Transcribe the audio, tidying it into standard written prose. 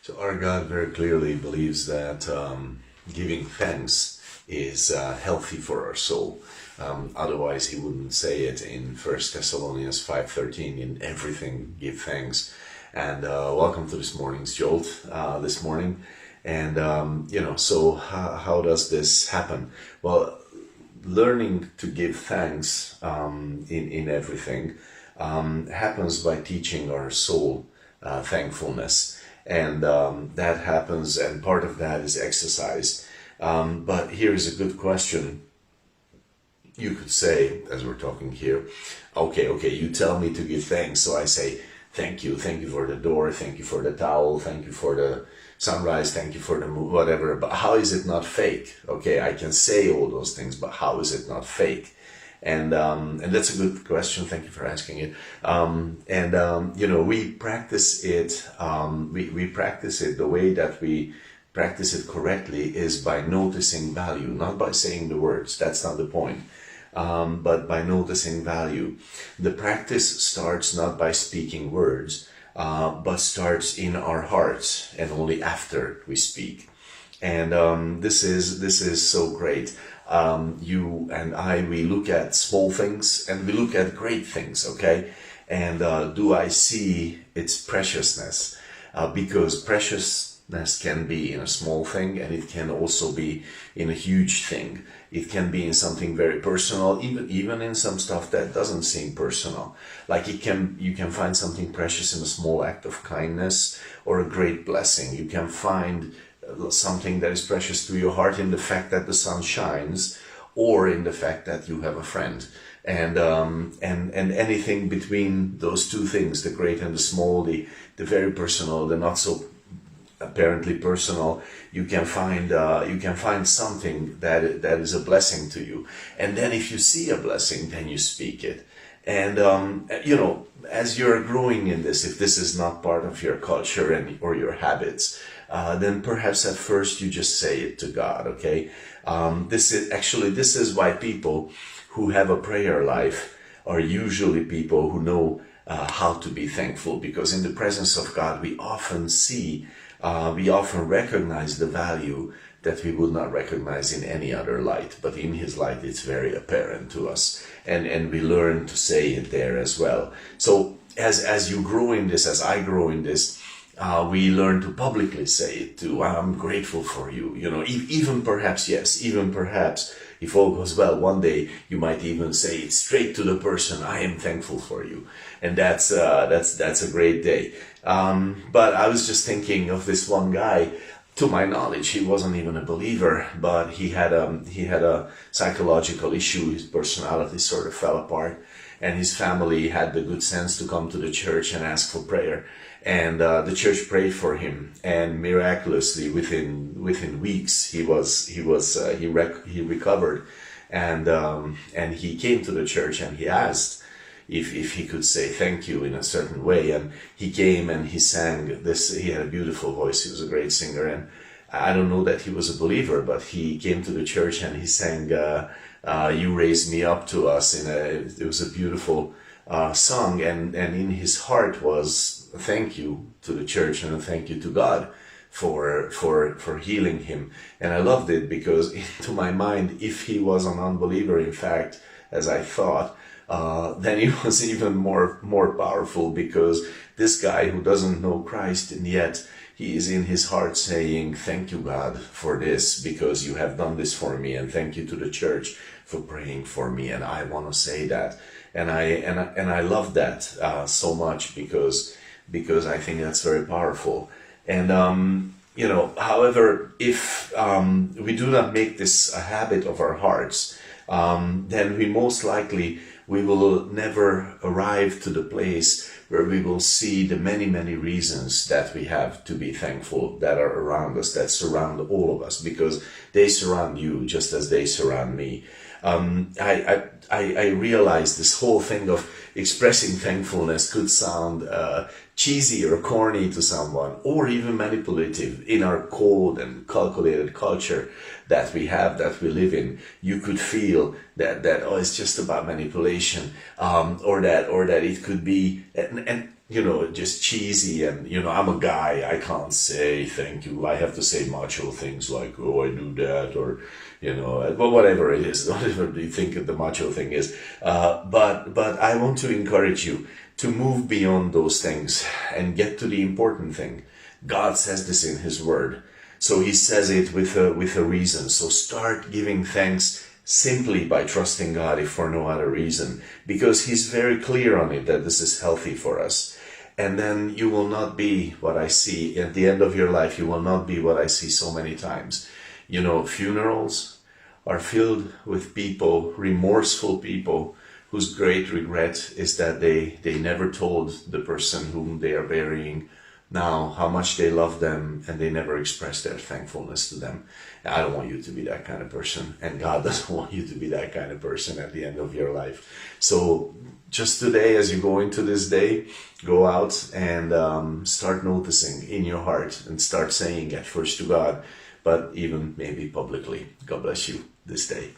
So our God very clearly believes that giving thanks is healthy for our soul. Otherwise, he wouldn't say it in 1 Thessalonians 5:13, in everything give thanks. And welcome to this morning's Jolt this morning. And, so how does this happen? Well, learning to give thanks in everything happens by teaching our soul thankfulness. And that happens, and part of that is exercise. But here is a good question. You could say, as we're talking here, okay, you tell me to give thanks, so I say, thank you for the door, thank you for the towel, thank you for the sunrise, thank you for the moon, whatever. But how is it not fake? Okay, I can say all those things, but how is it not fake? And that's a good question. Thank you for asking it. We practice it. We practice it. The way that we practice it correctly is by noticing value, not by saying the words. That's not the point. But by noticing value. The practice starts not by speaking words, but starts in our hearts, and only after we speak. And this is so great. You and I, we look at small things and we look at great things, okay? And do I see its preciousness? Because preciousness can be in a small thing, and it can also be in a huge thing. It can be in something very personal, even in some stuff that doesn't seem personal. Like you can find something precious in a small act of kindness or a great blessing. You can find something that is precious to your heart in the fact that the sun shines, or in the fact that you have a friend. And anything between those two things, the great and the small, the very personal, the not so apparently personal, you can find something that is a blessing to you. And then if you see a blessing, then you speak it. And as you're growing in this, if this is not part of your culture or your habits, then perhaps at first you just say it to God. Okay, this is why people who have a prayer life are usually people who know how to be thankful, because in the presence of God we often recognize the value that we would not recognize in any other light, but in His light it's very apparent to us, and we learn to say it there as well. So as you grow in this, as I grow in this, we learn to publicly say it too. I'm grateful for you. Even perhaps, if all goes well, one day you might even say it straight to the person. I am thankful for you, and that's a great day. But I was just thinking of this one guy. To my knowledge, he wasn't even a believer, but he had a psychological issue. His personality sort of fell apart, and his family had the good sense to come to the church and ask for prayer. And the church prayed for him, and miraculously, within weeks, he recovered, and he came to the church, and he asked if he could say thank you in a certain way. And he came and he sang this. He had a beautiful voice. He was a great singer, and I don't know that he was a believer, but he came to the church and he sang "You Raised Me Up" to us. It was a beautiful song, and in his heart was a thank you to the church and a thank you to God for healing him. And I loved it, because to my mind, if he was an unbeliever, in fact, as I thought, then he was even more powerful, because this guy who doesn't know Christ, and yet he is in his heart saying, thank you, God, for this, because you have done this for me, and thank you to the church for praying for me. And I want to say that, and I love that so much, because I think that's very powerful. And however, if we do not make this a habit of our hearts, then we will never arrive to the place where we will see the many, many reasons that we have to be thankful that are around us, that surround all of us, because they surround you just as they surround me. I realize this whole thing of expressing thankfulness could sound cheesy or corny to someone, or even manipulative in our cold and calculated culture that we live in. You could feel that it's just about manipulation, or that it could be, and just cheesy and, I'm a guy, I can't say thank you. I have to say macho things like, oh, I do that, or, but whatever it is, whatever you think the macho thing is. But I want to encourage you to move beyond those things and get to the important thing. God says this in His Word. So He says it with a reason. So start giving thanks simply by trusting God, if for no other reason, because He's very clear on it that this is healthy for us. And then you will not be what I see at the end of your life. You will not be what I see so many times. Funerals are filled with people, remorseful people, whose great regret is that they never told the person whom they are burying now how much they love them, and they never expressed their thankfulness to them. I don't want you to be that kind of person, and God doesn't want you to be that kind of person at the end of your life. So just today, as you go into this day, go out and start noticing in your heart and start saying at first to God, but even maybe publicly. God bless you this day.